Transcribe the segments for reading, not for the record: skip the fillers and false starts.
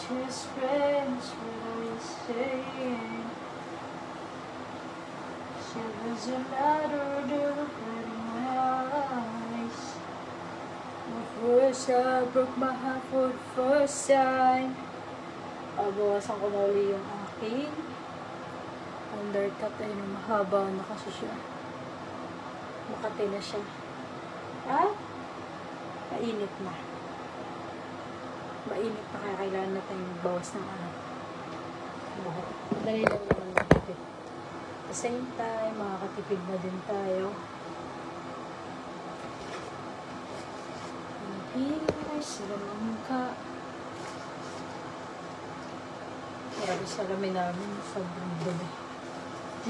Just friends, what are you saying? Shivers a ladder, look in my eyes. The first I broke my heart for the first time. Bawasan ko na uli yung aking undercut ay mahaba na kasi siya. Makati na siya. At mainit na. Mainit na kaya kailangan natin magbawas ng buhok. Dali lang naman makatipid. At the same time, makakatipid na din tayo. Hindi ay salamin ka. Marami salamin namin sa dumi.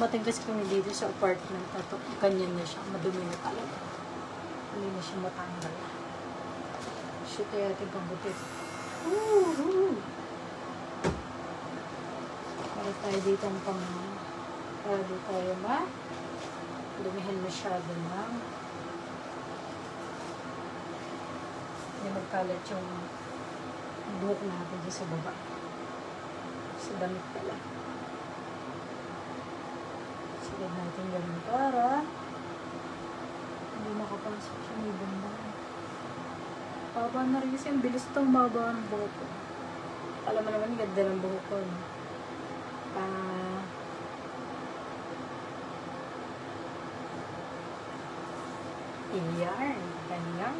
Mating kasi kami dito sa apartment. At ganyan na siya. Madumi na talaga. Hindi na siya matanggal. Shoot tayo ating pangbutit. Para tayo dito para dito tayo dumihan masyado na hindi magkalat yung buhok natin dito sa baba sa damit pala. Sigad natin ganun para hindi makapasok siya may banda. Baba na rin kasi ang bilis itong maba ng buhok ko. Alam mo naman, ganda ng buhok ko. No? Iyan. Ganyan.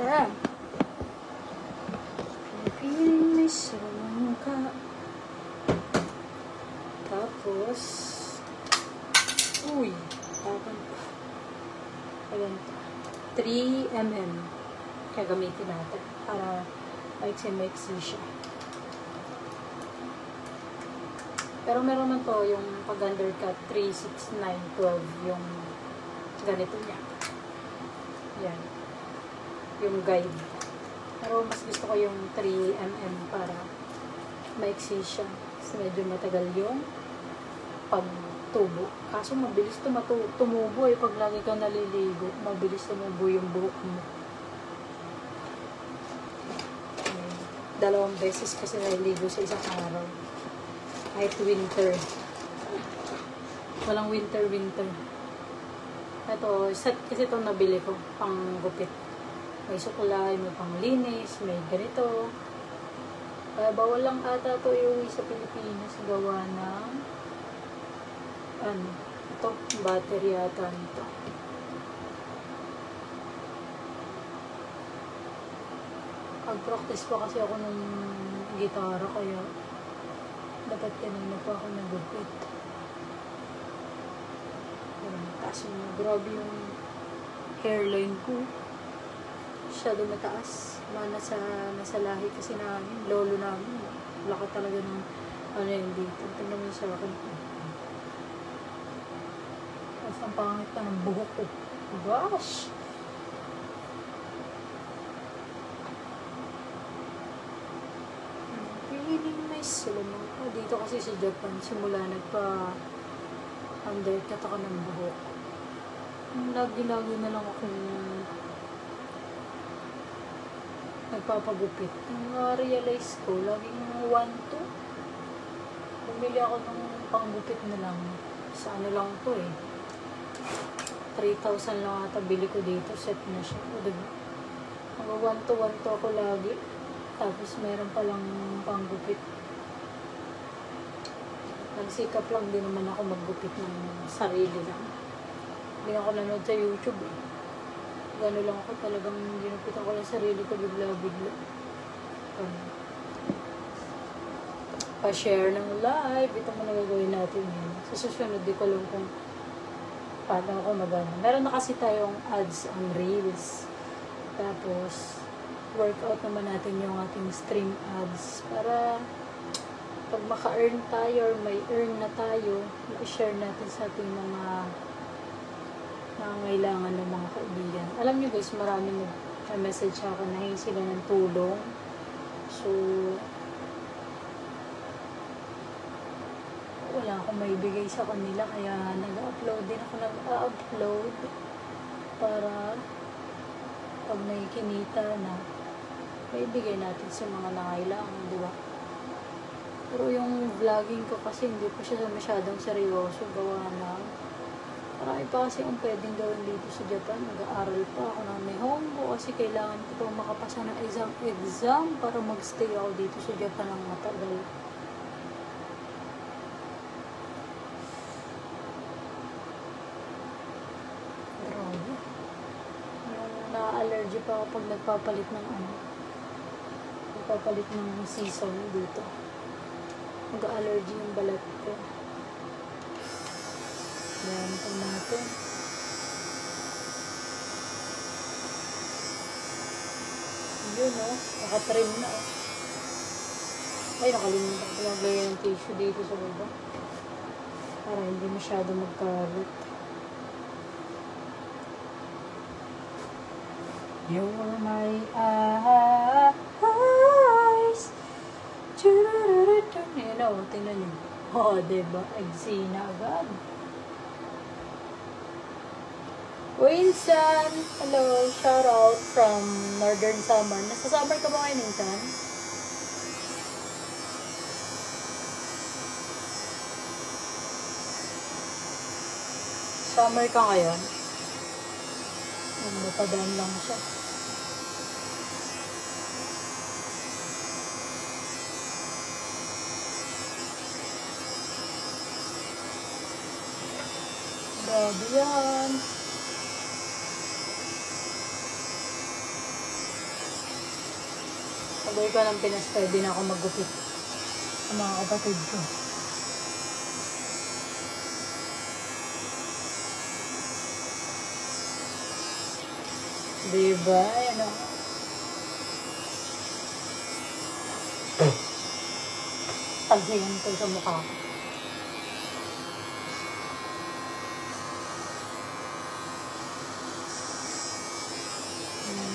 Ganda. Pinipiling may sarang ka. Tapos, uy, tapos, ayan ito. 3 mm gagamitin natin para maiksi siya. Pero meron man to yung pag-undercut 3, 6, 9, 12 yung ganito niya. Yan. Yung guide. Pero mas gusto ko yung 3 mm para maiksi siya. Kasi medyo matagal yung pagtubo. Kaso mabilis tumubo eh. Pag lagi ka naliligo, mabilis tumubo yung buhok mo. Dalawang beses kasi naliligo sa isang araw. Kahit winter. Walang winter. Ito, set kasi itong nabili ko. Pang gupit. May sukulay, may panglinis, may ganito. Kaya bawal lang ata ito iuwi sa Pilipinas. Gawa ng ito, battery yata nito. Pag-practice pa kasi ako ng gitara kaya dapat kanina pa ako nagupit. Mataas yung grabe yung hairline ko. Masyado mataas. Nasa lahi kasi namin, lolo namin. Laki talaga ng yun dito. Tingnan mo sa akin. Ang pangit na ng buhok ko. Gosh! Feeling nice sila mga. Dito kasi sa Japan, simula nagpa-undercut ako ng buhok. Lagi-lagi na lang akong nagpapagupit. Na-realize ko, laging 1-2. Bumili ako ng panggupit na lang. Sa lang to eh. 3,000 lang ata bili ko dito. Set na siya. O diba? Hanggang 1-1 to ako lagi. Tapos meron palang panggupit. Nagsikap lang din naman ako maggupit ng sarili lang. Hindi ako nanood sa YouTube eh. Gano'n lang ako talagang ginupitan ko lang sarili ko bigla-bigla. Pa-share ng live. Ito mo nagagawin natin yun. Sa susunod, di ko alam kung paano ako magana. Meron na kasi tayong ads on Reels. Tapos, workout naman natin yung ating stream ads para pag maka-earn tayo or may earn na tayo, i-share natin sa ating mga nangangailangan ng mga kaibigan. Alam nyo guys, maraming nag-message sa akin na sila ng tulong. So, wala akong maibigay sa kanila kaya nag-upload din ako para pag may kinita na maibigay natin sa mga nangailangan, di ba? Pero yung vlogging ko kasi hindi pa siya masyadong seryoso, gawa na marami pa kasi ang pwedeng gawin dito sa Japan. Nag-aaral pa ako ng Nihongo kasi kailangan ko pa makapasa ng exam para magstay ako dito sa Japan ng matagal. Grabe. Na-allergy pa ako pag nagpapalit ng season dito. Mag-allergy yung balat ko. Yan po natin. Yun o. Nakatrim na o. Ay, nakalimutan ko maglagay ng tissue dito sa baba. Para hindi masyado magkalat. You're my eyes. Yan o, tingnan nyo. O, diba? Eksena agad. Winsan! Hello, shout out from Northern Samar. Nasa Samar ka ba ngayon, Winsan? Summer ka ngayon? Napadaan lang siya. Grabe yan. Pag-uwi ko ng Pinas, pwede na ako maggupit sa mga kapatid ko. Diba? Ano? Taghiyan ko sa mukha ko.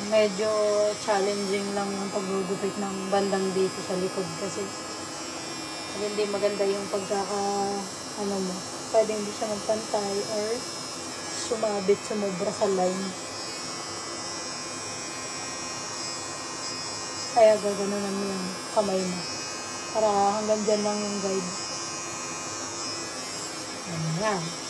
Medyo challenging lang yung paggugupit ng bandang dito sa likod kasi hindi maganda yung pwedeng hindi siya magpantay or sumabit sumobra sa line. Kaya gaganunan mo yung kamay mo para hanggang dyan lang yung guide. Ayan.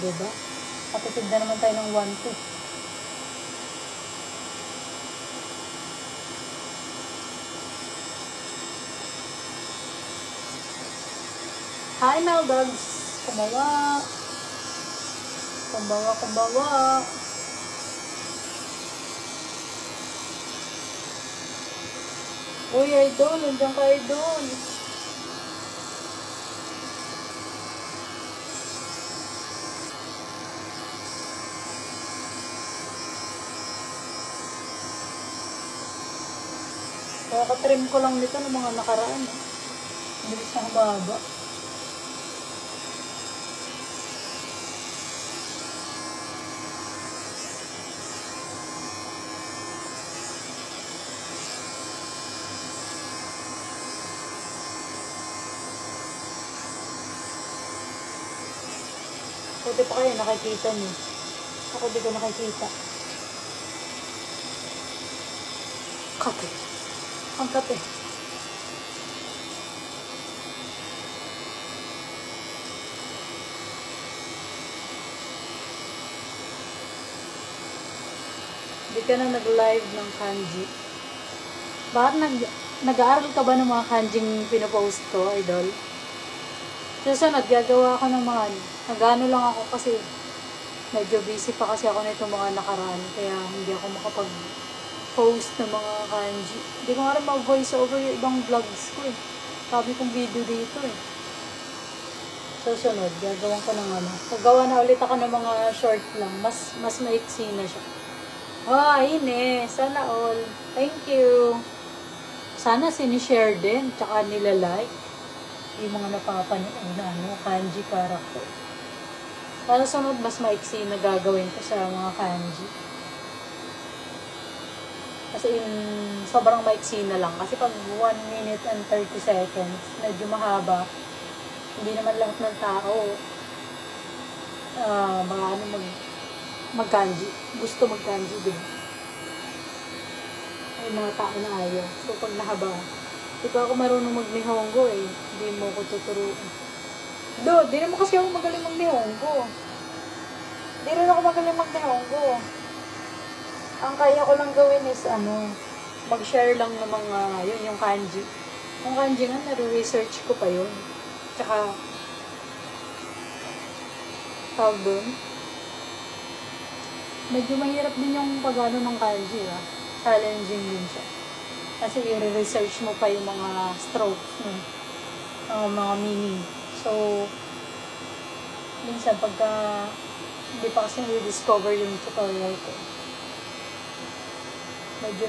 Diba? Katipid na naman tayo ng 1-2. Hi, Meldogs! Kumbawa! Kumbawa, kumbawa! Uy, idol! Nandiyan ka, idol! Kaka-trim ko lang nito ng mga nakaraan. Bilis na humaba. Buti pa kayo nakikita niyo. Ako di ko nakikita. Kape. Ang kape. Hindi ka na nag-live ng kanji. Bakit nag-aaral ka ba ng mga kanjing pinopost ko, idol? Susunod, gagawa ako ng mga nag-ano lang ako kasi medyo busy pa kasi ako nito mga nakaraan. Kaya hindi ako makapag-post ng mga kanji. Hindi ko nga rin mag-voice over yung ibang vlogs ko eh. Sabi kong video dito eh. Susunod, gagawan ko ng Paggawa na ulit ako ng mga short lang. Mas maiksi na siya. Ine. Sana all. Thank you. Sana sinishare din. Tsaka nilalike. Yung mga napapanood na kanji character. Para sunod, mas maiksi na gagawin ko sa mga kanji. Kasi sobrang maiksi na lang. Kasi pag 1 minute and 30 seconds, medyo mahaba. Hindi naman lahat ng tao mag-kanji. Gusto mag-kanji, di ba? May mga tao na ayaw. So, pag nahaba, di ba ako marunong mag-Nihongo eh. Hindi mo ko tuturuan. Di naman kasi ako magaling mag-Nihongo. Hindi rin ako magaling mag-Nihongo. Ang kaya ko lang gawin is, mag-share lang ng mga, yun, yung kanji. Yung kanji nga, nare-research ko pa yun. Tsaka, tawag doon, medyo mahirap din yung pag-ano ng kanji, ha? Challenging din siya. Kasi i-research mo pa yung mga strokes, mga meaning. So, minsan pagka hindi pa kasi i-discover yung tutorial ko, medyo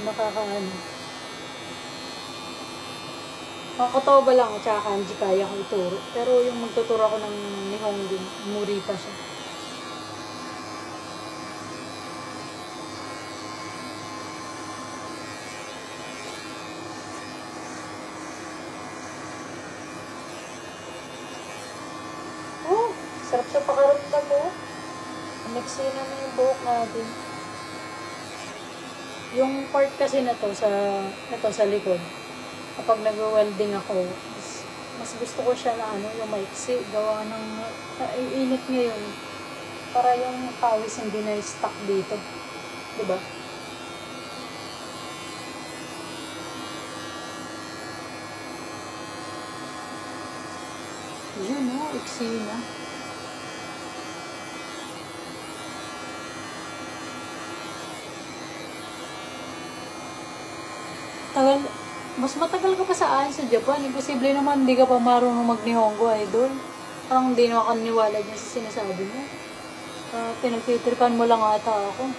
nakakatawa ba lang at saka kanji kaya kong ituro. Pero yung magtuturo ako ng Nihongo, muri pa siya. Oh, sarap sa pakaramdam mo. Next naman yung buhok natin. Yung part kasi na to sa likod, kapag nag-welding ako, mas gusto ko siya na yung maiksi, gawa ng init ngayon, para yung pawis hindi na stuck dito. Diba? Yun iksi na. Mas matagal ka pa sa Japan. Imposible naman hindi ka pa marunong mag-Nihongo, idol. Parang hindi na nakaniwala dyan sa sinasabi mo. Pinagtitripan mo lang ata ako.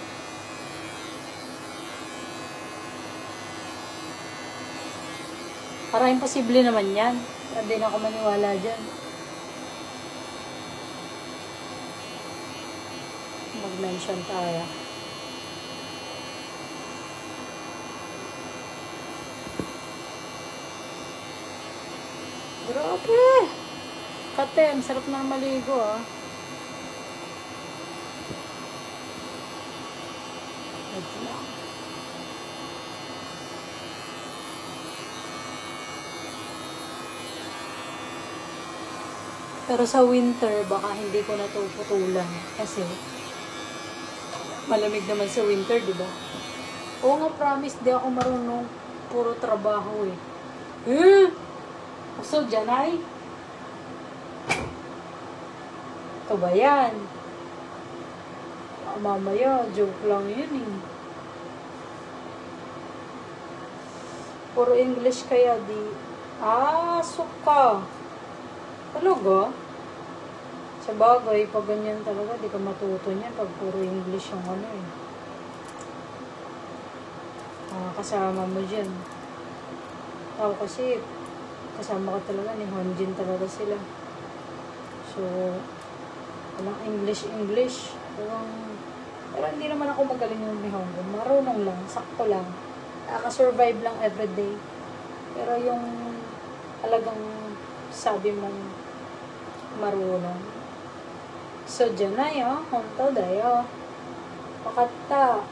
Parang imposible naman yan. Hindi na ako maniwala dyan. Mag-mention tayo. Grabe! Katem, sarap na maligo Wait lang. Pero sa winter, baka hindi ko na ito putulan. Kasi, malamig naman sa winter, di ba? Oo nga, promise, di ako marunong. Puro trabaho So, Janay? Ito ba yan? Mamaya, joke lang yun Puro English kaya di. Suka. Talaga? Sa bagay, pag ganyan talaga, di ka matuto niyan pag puro English yung kasama mo dyan. Ako kasi, kasama ko talaga, ni Honjin talaga sila. So, walang English. Pero hindi naman ako magaling yung Nihongo. Marunong lang, sakto lang. Naka-survive lang everyday. Pero yung talagang sabi mong marunong. So, dyan na honto dayo. Pakata.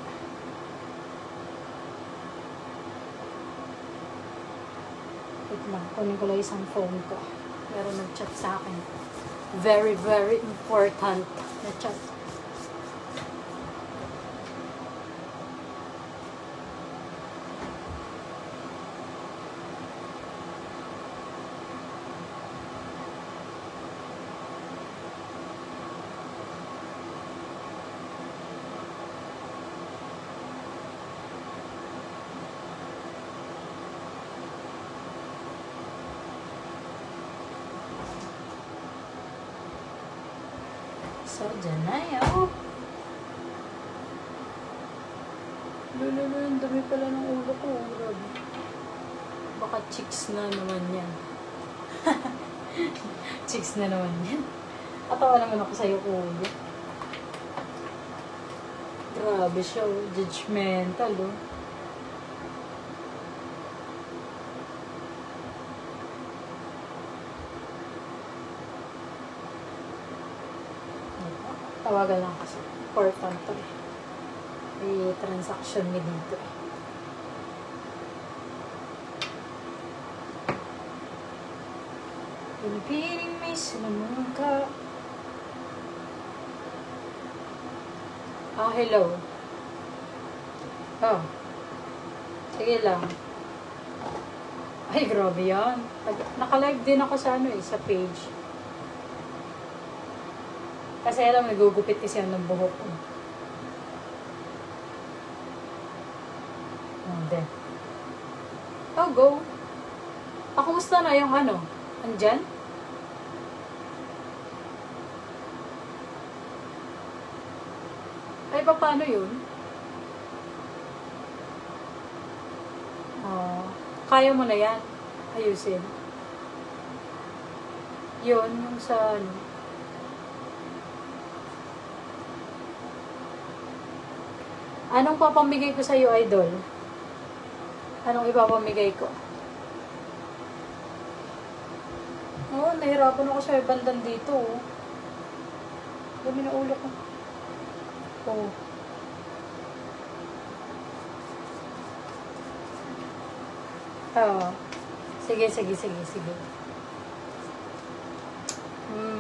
Wait lang, kunin ko lang isang phone ko. Meron nag-chat sa akin. Very, very important na chat. So, dyan na Lululu, ang dami pala ng ulo ko. Grabe. Baka chicks na naman yan. Chicks na naman yan. Katawa naman ako sa'yo, ulo. Grabe siya, judgmental, Tawagan lang kasi. Important to eh. May transaction ni dito eh. Pinipiling may sinamang ka. Hello. Oh. Sige lang. Ay, grabe yan. Naka-live din ako sa sa page. Kasi alam, nagugupit kasi yan ng buhok ko. Then. Oh, go. Kumusta na yung andyan? Ay, paano yun? Kaya mo na yan. Ayusin. Yun, yung sa Anong papamigay ko sa'yo, idol? Anong ipapamigay ko? Nahirapan ako sa bandang dito. Dami na ulo ko. Sige.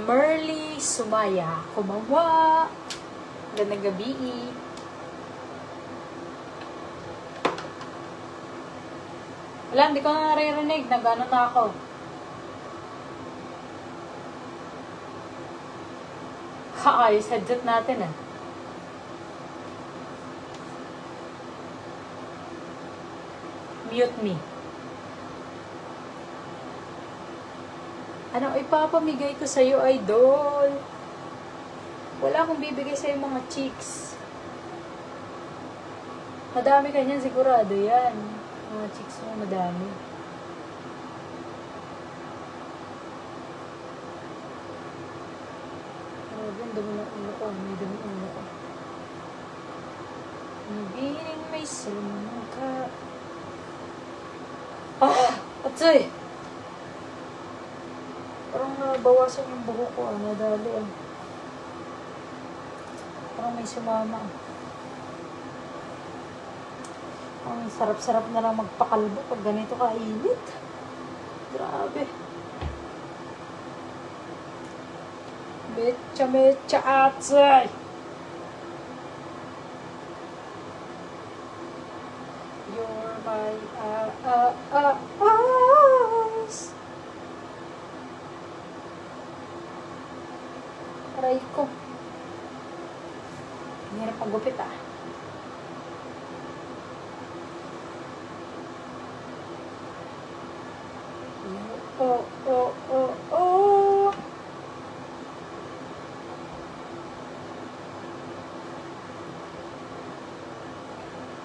Merly Sumaya. Kumawa. Gandang gabi. Wala, hindi ko na naririnig. Nag-ano na ako. Ayos, headset natin Mute me. Ano ipapamigay ko sa'yo, idol? Wala akong bibigay sa'yo mga chicks. Madami ka niyan, sigurado yan. Mga chicks mo, madami. Ang dami ng ulo ko. May dami ng ulo ko. Nabining may salmang ka. Atsoy! Parang nabawasan yung buhok ko. Nadali Parang may sumama. Ang sarap-sarap na lang magpakalbo pag ganito kainit. Grabe. Mecha atsay. You're my eyes. Aray ko. Hirap pagupit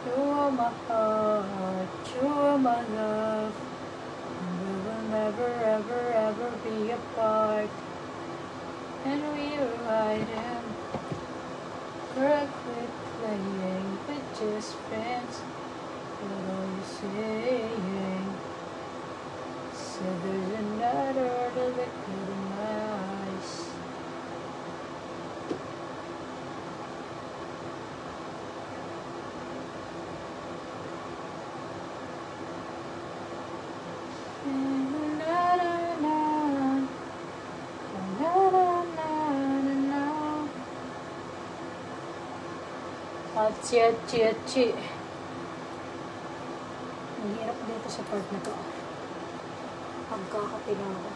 You're my heart, you're my love, and we will never, ever, ever be apart. And we are riding, girl, quit playing with just friends. What are you saying? So there's another that look good in my eyes. Achi. Ang hirap dito sa part na to. Pagkakapilang ako.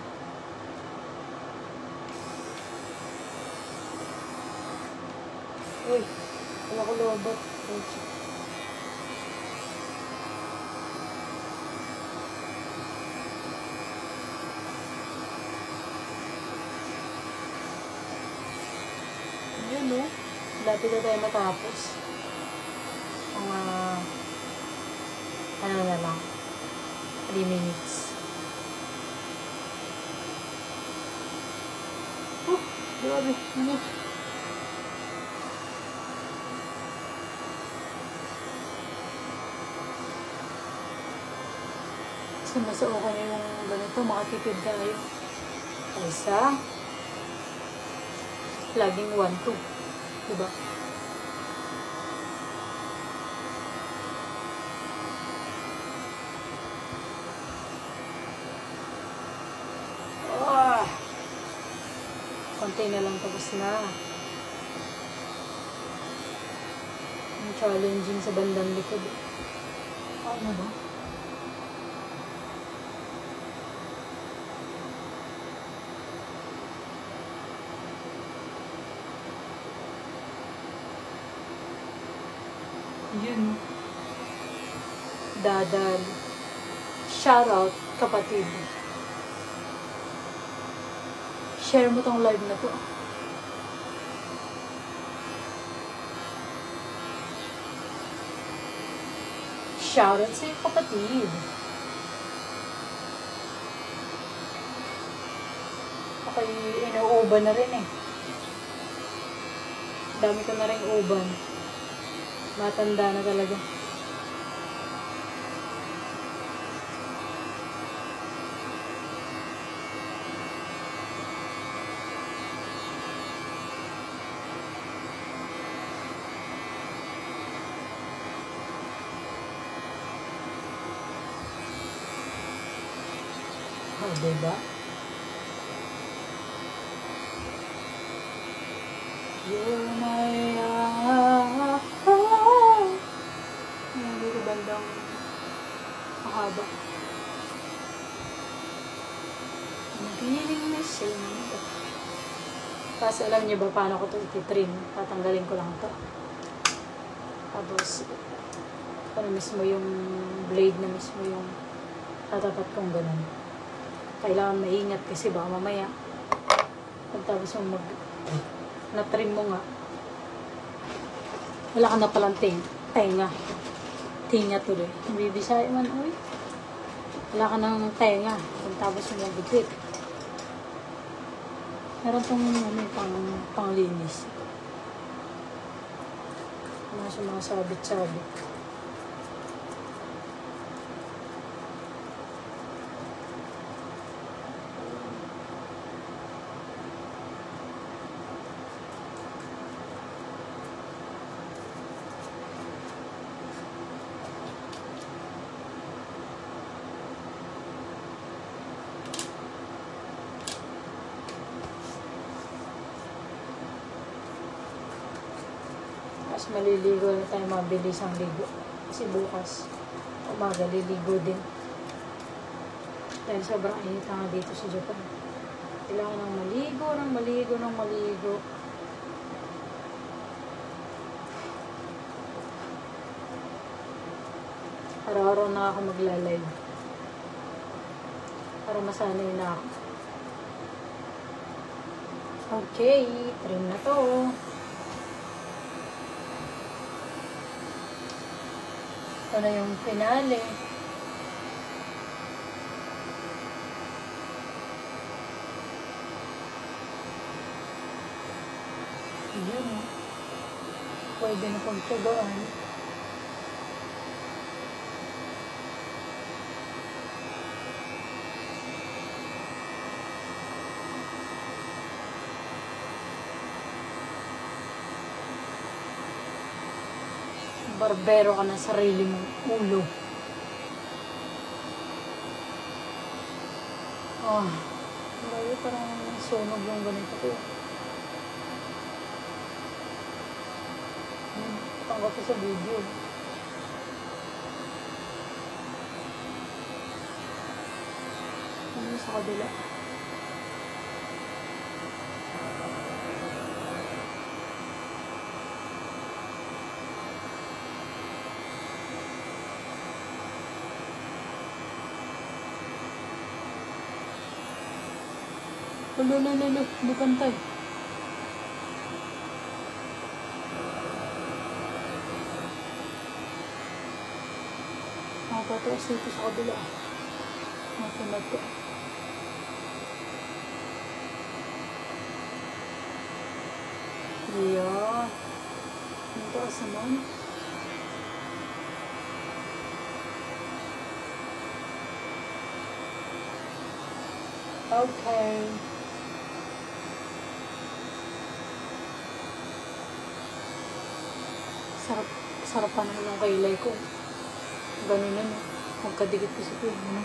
Uy, wala ko lobot. Ayan Dati na tayo matapos. Ano na lang. 3 minutes. Grabe. Sumasaukan na yung ganito. Makatipid tayo. Isa. Laging 1, 2. Diba? Ah! Konti na lang, tapos na. Ang challenging sa bandang likod. Ano ba? Yun. Dadal. Shout out, kapatid. Share mo tong live na to. Shout out sa'yo, kapatid. Okay, inuuban na rin eh. Dami ko na rin uban. Matanda na talaga. Oh, diba? You're my dito bandang mahaba. Nagiling na siya. Kasi alam niyo ba paano ko ito ititrim? Tatanggalin ko lang ito. Tapos, ano mismo yung blade na mismo yung tatapat kong ganun. Kailangan maingat kasi baka mamaya pagtapos mo na-trim mo nga, wala ka na palang tenga. Tinga tuloy. Bibisaya man, uy. Wala ka nang tenga. Pagtapos mo magigit. Meron tong panglinis. Mga sabit-sabit. Tapos maliligo na tayo, mabilis ang ligo. Kasi bukas, umaga, liligo din. Dahil sobrang init nga dito sa Japan. Kailangan ng maligo. Araw-araw na ako magla-live. Para masanay na ako. Okay, trim na to. Ito na yung finale. Yun. Pwede na pagtagaan. Barbero ka ng sarili mong ulo. Grabe, parang sunog yung ganito ko. Patanggal ko sa video. Ano sa kabila? Lalo, di pantay. Pataas dito sa kabila. Masunod ko. Ayan. Ang taas naman. Okay. Sarap, sarap pa naman ng kailay ko. Ganun na, no? Magkadikit kasi ko, ano?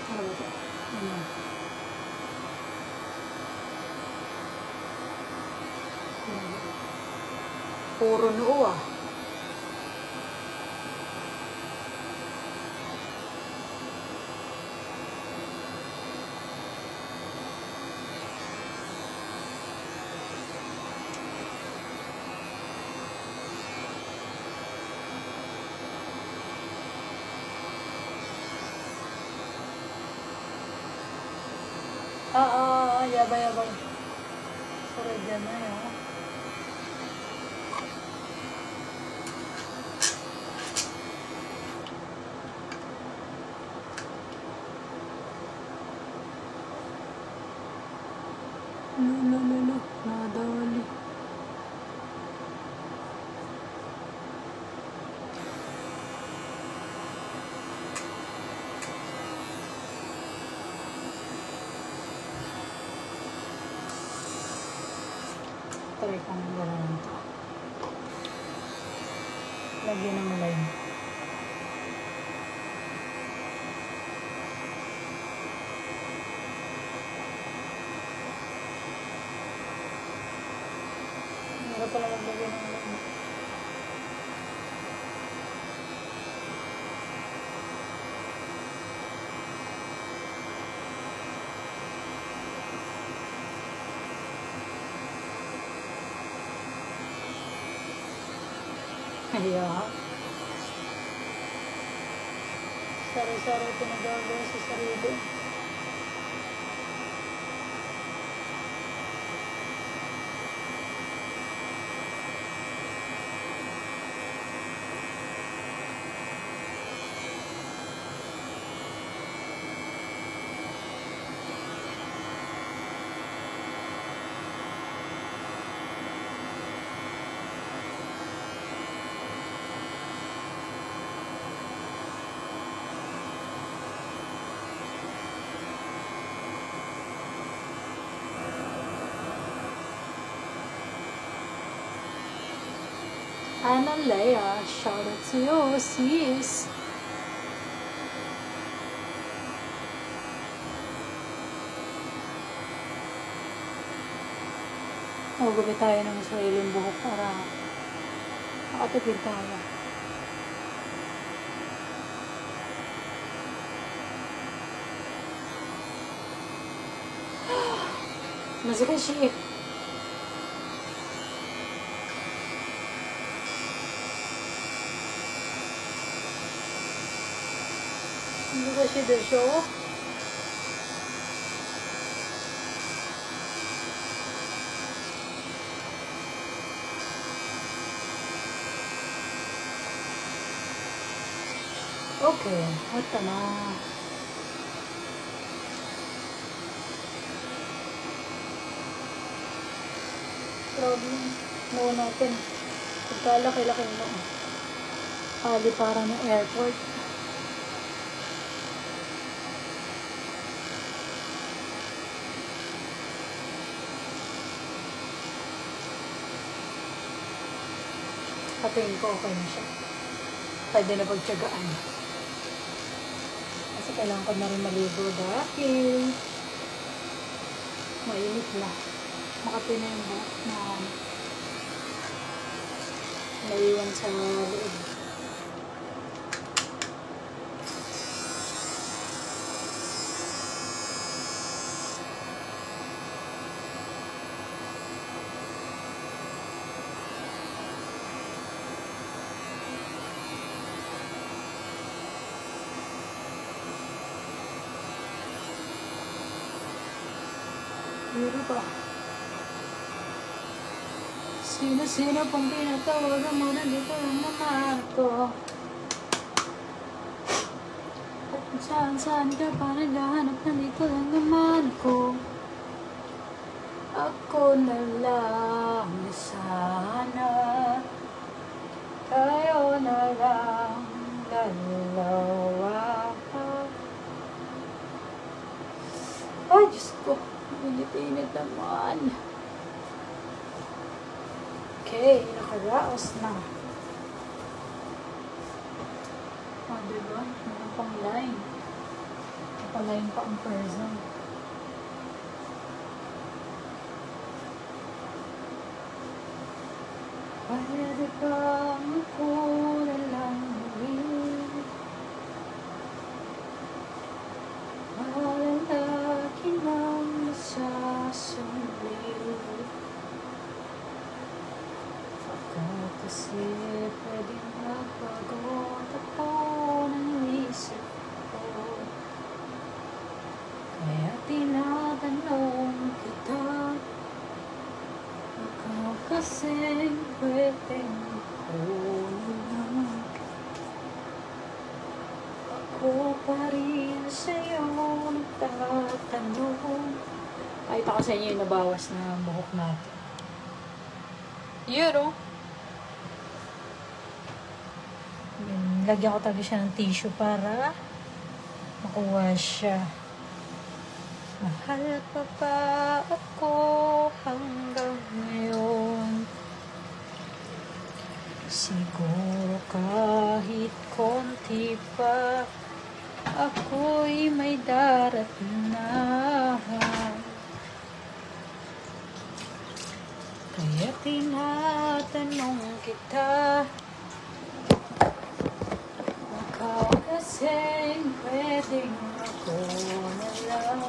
Ano ba ito? Ano? Puro noo ah. Yabay. Sorry dyan na yun. Nadali. Try kong gano'n ito. Lagyan ng lime. Hindi pala maglagay ng lime. Kaya, sari-sari pinagagawa sa sarili. Analea, shout out to you, sis. Gumit tayo ng sariling buhok para makatipid tayo. Nazikashi. Nazikashi desho. Okay, wata na. Problem. Noo natin. Pagkalaki-laki mo. Pali para ng airport. Patingin ko okay na siya. Pwede na pagtyagaan. Kasi kailangan ko na rin maligo dahil mainit na. Makapin na yung buhok na naiwan sa loob. Pero ba? Sino pong pinatawagan mo? Nandito lang naman ako. At saan ka pa naghahanap? Nandito lang naman ako. ako na lang sana, tayo na lang dalawa. Ay, Diyos ko, init-init naman. Okay, nakaraos na. Ah, diba? Meron pang line. Line pa ang person. Pwede bang ako na lang ulit? Malalaki nang nasasumbil. Baka kasi pwedeng magpagot ako ng isip ko. Kaya tinatanong kita, ikaw kasing pwedeng kulang. Ako pa rin sa'yo nagtatanong. Ay, ito ko sa inyo yung nabawas na buhok natin. Yun, oh. Lagyan ko talaga siya ng tissue para makuha siya. Mahal pa ba ako hanggang ngayon? Siguro kahit konti pa, ako'y may darating na. Kaya tinatanong kita, ikaw kasing pwedeng ako na lang.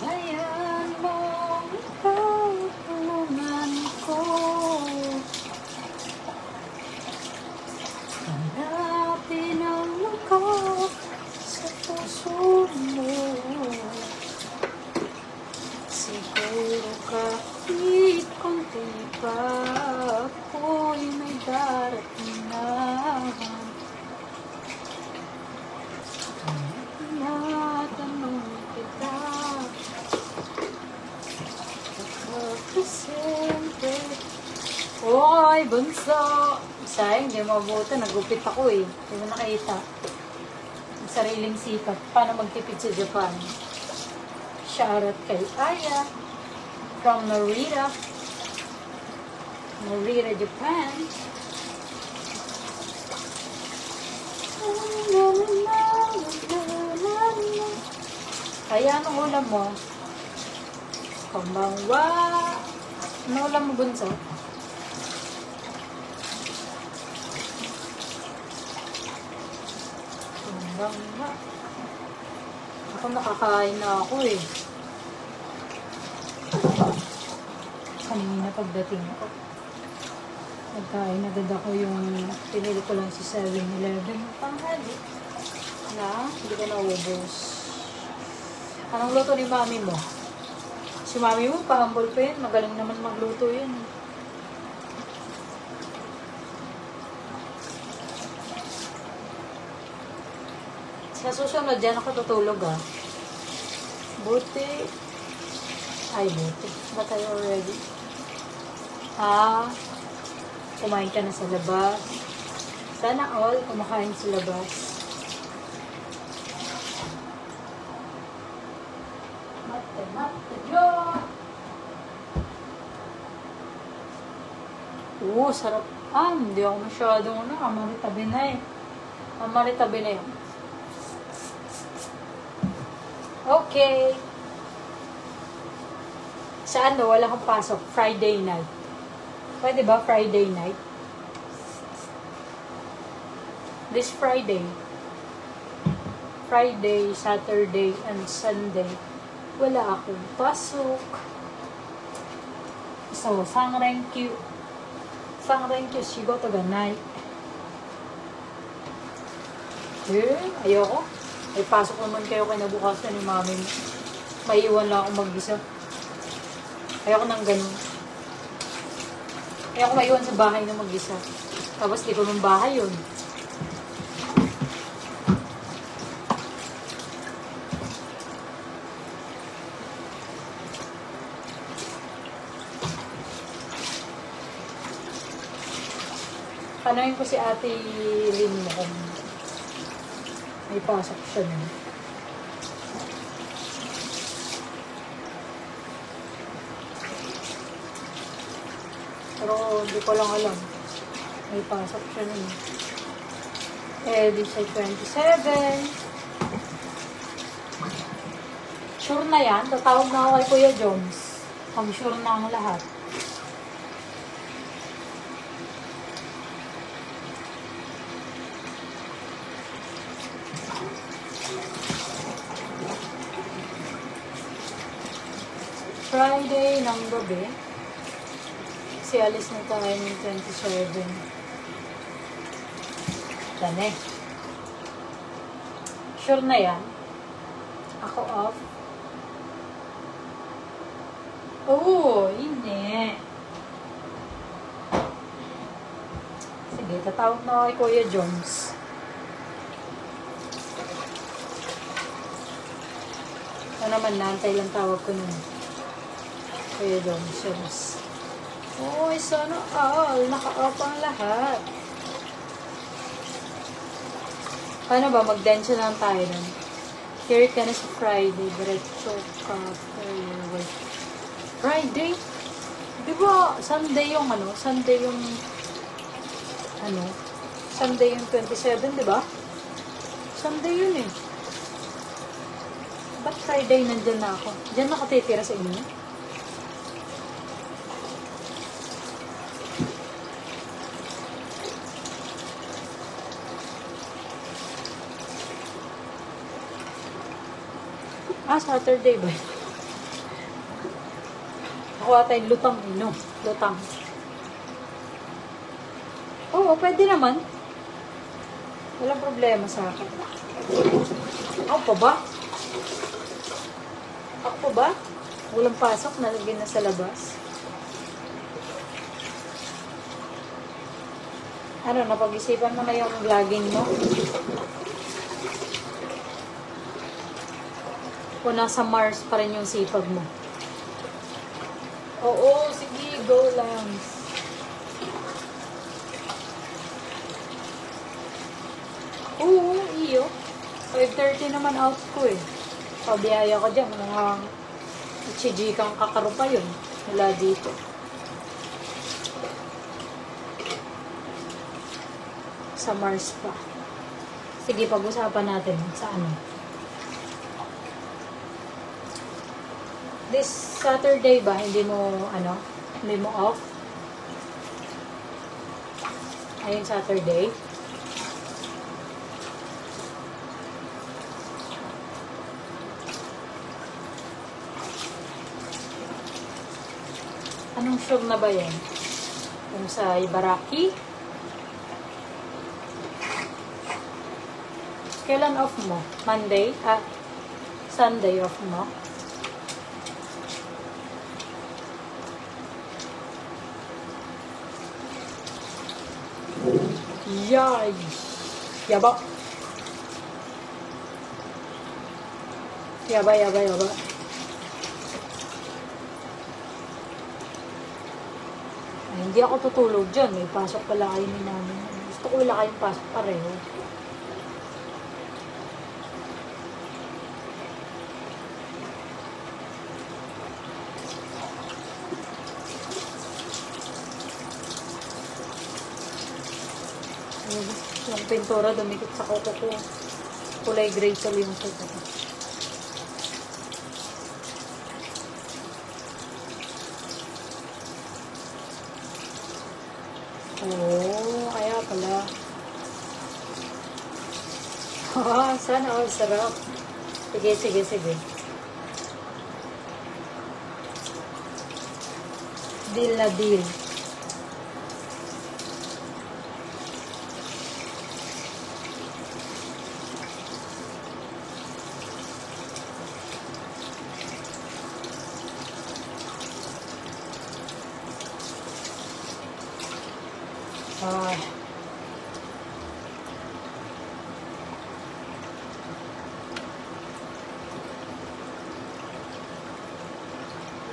Hayaan mo ikaw tulungan ko. Hanapin ang lugar sa puso mo. Siguro kahit konti pa, ako'y may darating na. Tinatanong kita, siyempre. Oy, bunso! Sayang, hindi mabuto. Nagupit ako eh. Hindi mo nakita. Ang sariling sikap. Paano magtipid sa Japan? Shoutout kay Aya from Narita, Japan. Kaya anong ulam mo? Kumbawa. Ano ulam mo, bunso? Kumbawa. Ako nakakain na ako eh. Kanina pagdating ko, nagkain agad ako yung pinili ko lang si 7-Eleven panghali na hindi ko naubos. Anong luto ni mami mo? Si mami mo pa-humble pa yun, magaling naman magluto yun. Sa susunod dyan ako tutulog ah. Buti. Ay, buti. Ba tayo already? Kumain ka na sa labas. Sana all kumakain sa labas. Mate, yo! Sarap. Hindi ako masyadong amaritabi na eh. Amaritabi na yun. Okay. Saan daw? Wala kang pasok. Friday night. Pwede ba Friday night? This Friday. Friday, Saturday, and Sunday. Wala akong pasok. So, Sangrenkyu. Sangrenkyu, shigo to ga night. Ayoko. Ay, pasok naman kayo kinabukasan ni mami. Maiiwan lang akong mag-isa. Ayoko nang ganun. Ayoko maiwan sa bahay na mag-isa. Tapos di ko ng bahay yun. Tanungin ko si Ate Lynn mo kung may pasok siya nun. Pero hindi ko lang alam. May pasok siya nun. Di sa 27. Sure na yan. Tatawag na ako kay Kuya Jones. Pag sure na ang lahat. Friday ng gabi. Kasi alis na tayo ng 27. Tane. Sure na yan. Ako off. Oo, hindi. Sige, tatawag na ako kay Kuya Jones. Ano naman, naantay lang tawag ko nun. Kuya Jones. Oo, sana all. Naka-off ang lahat. Paano ba? Mag-densya lang tayo nun. Here ka na sa Friday. Diretso ka. Friday? Di ba Sunday yung ano? Sunday yung 27, di ba? Sunday yun eh. Ba't Friday nandyan na ako? Diyan nakatitira sa inyo? Saturday ba? Ako atay lutang, no? Lutang. Oo, pwede naman. Walang problema sa akin. Ako pa ba? Ako pa ba? Walang pasok, nalagyan na sa labas. Ano, napag-isipan mo na yung vlogging mo? O nasa Mars pa rin yung sipag mo? Oo, sige, go lang. Oo, iyo. 5:30 naman out ko eh. Pabiyaya ko dyan, mga HG kang kakaropa yun. Mula dito. Sa Mars pa. Sige, pag-usapan natin sa ano. This Saturday ba, hindi mo off? Ayun, Saturday. Anong sure na ba yan? Yung sa Ibaraki? Kailan off mo? Monday? Sunday off mo? Yay! Yaba! Yaba. Ay, hindi ako tutulog dyan. May pasok pala kayo ni namin. Gusto ko wala kayong pasok pareho. Yung pintura dumikit sa kuko ko. Kulay gray tuloy yung kuko ko. Oh, kaya pala. Sana all sarap. Sige. Deal na deal.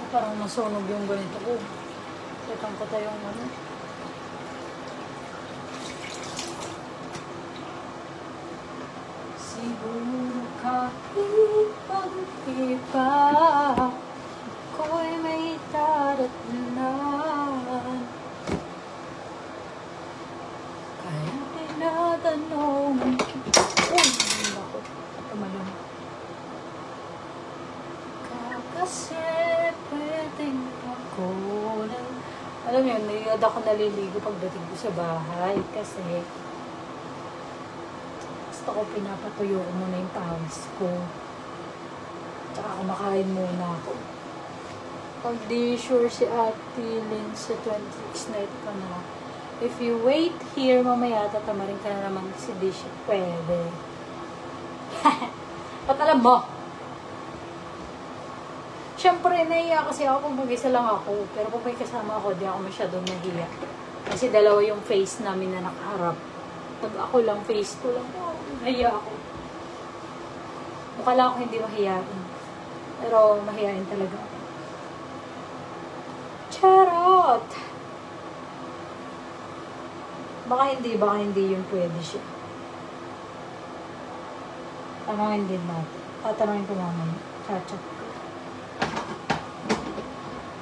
Parang nasunog yung ganito ko. Kitang ko tayong ano. Siguro kahit pag-ibig pa, ako'y may daratnan. Kaya tinatanong kita. Uy! Bakit? Tumalong. Kasi pwedeng ako lang. Alam mo yun, naiad ako naliligo pagdating ko sa bahay. Kasi gusto ko pinapatuyo ko muna yung pawis ko. Tsaka kumakain muna ako. Pag di sure si Ate Lynn sa 26 night ka na, if you wait here, mamaya tatamarin ka na naman si Dish. Pwede. Ba't alam mo? Siyempre, naiya kasi ako kung mag-isa lang ako. Pero kung may kasama ako, di ako masyadong nahiya. Kasi dalawa yung face namin na nakaharap. Pag ako lang, face ko lang, oh, nahiya ako. Mukha lang ako hindi mahiyain. Pero mahiyain talaga ako. Charot! Baka hindi yun pwede siya. Tanongin din natin. Tatanungin ko mamaya. Chat-chat ko.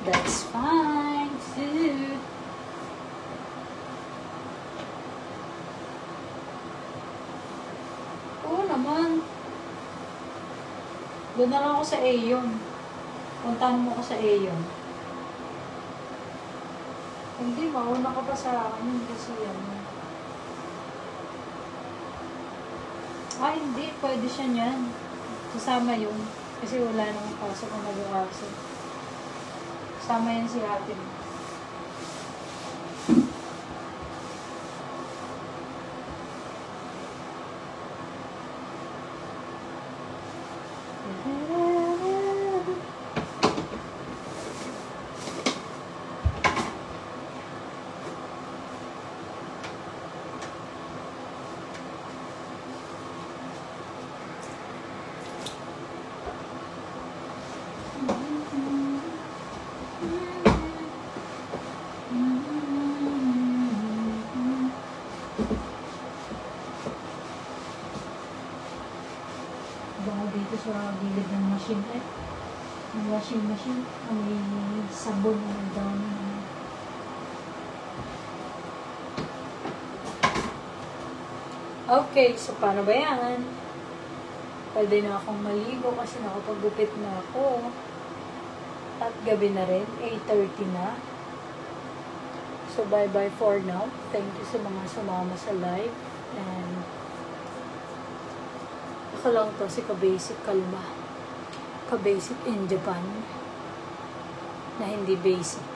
That's fine, too. Oo naman. Doon na lang ako sa Aeon. Puntahan mo ko sa Aeon. Hindi, mauna ka pa sa akin. Kasi ano. Hindi. Pwede siya niyan. Sasama yun. Kasi wala namang pasok kung mag-uakso. Sama yan si ate mo. Bango dito sa gilid ng machine ng washing machine. May sabon na dami na. Okay, so paano ba yan? Pwede na akong maligo kasi nakapagupit na ako. At gabi na rin, 8:30 na. So bye-bye for now. Thank you sa mga sumama sa live. And ako lang to, si Ka-Basic Kalma. Ka-Basic in Japan. Na hindi basic.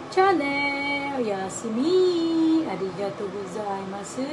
Chane! Oyasumi! Arigatou gozaimasu!